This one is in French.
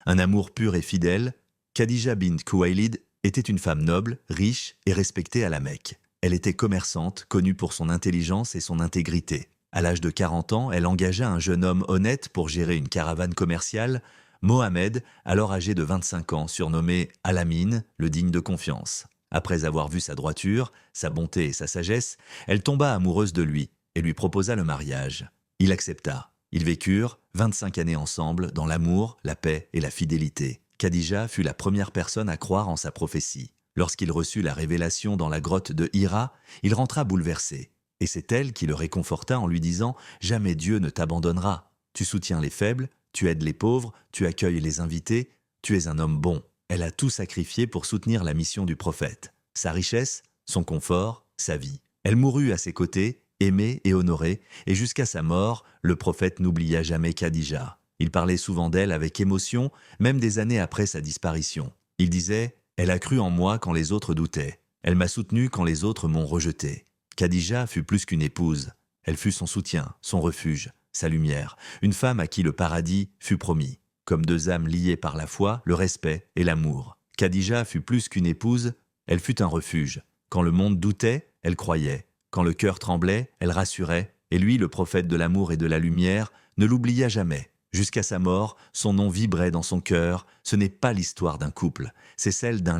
Un amour pur et fidèle, Khadija bint Khuwaylid était une femme noble, riche et respectée à la Mecque. Elle était commerçante, connue pour son intelligence et son intégrité. À l'âge de 40 ans, elle engagea un jeune homme honnête pour gérer une caravane commerciale, Mohamed, alors âgé de 25 ans, surnommé Al-Amin, le digne de confiance. Après avoir vu sa droiture, sa bonté et sa sagesse, elle tomba amoureuse de lui et lui proposa le mariage. Il accepta. Ils vécurent 25 années ensemble dans l'amour, la paix et la fidélité. Khadija fut la première personne à croire en sa prophétie. Lorsqu'il reçut la révélation dans la grotte de Hira, il rentra bouleversé. Et c'est elle qui le réconforta en lui disant « Jamais Dieu ne t'abandonnera. Tu soutiens les faibles, tu aides les pauvres, tu accueilles les invités, tu es un homme bon. » Elle a tout sacrifié pour soutenir la mission du prophète. Sa richesse, son confort, sa vie. Elle mourut à ses côtés, aimée et honorée, et jusqu'à sa mort, le prophète n'oublia jamais Khadija. Il parlait souvent d'elle avec émotion, même des années après sa disparition. Il disait « Elle a cru en moi quand les autres doutaient. Elle m'a soutenu quand les autres m'ont rejeté. » Khadija fut plus qu'une épouse. Elle fut son soutien, son refuge, sa lumière, une femme à qui le paradis fut promis. Comme deux âmes liées par la foi, le respect et l'amour. Khadija fut plus qu'une épouse, elle fut un refuge. Quand le monde doutait, elle croyait. Quand le cœur tremblait, elle rassurait. Et lui, le prophète de l'amour et de la lumière, ne l'oublia jamais. Jusqu'à sa mort, son nom vibrait dans son cœur. Ce n'est pas l'histoire d'un couple, c'est celle d'un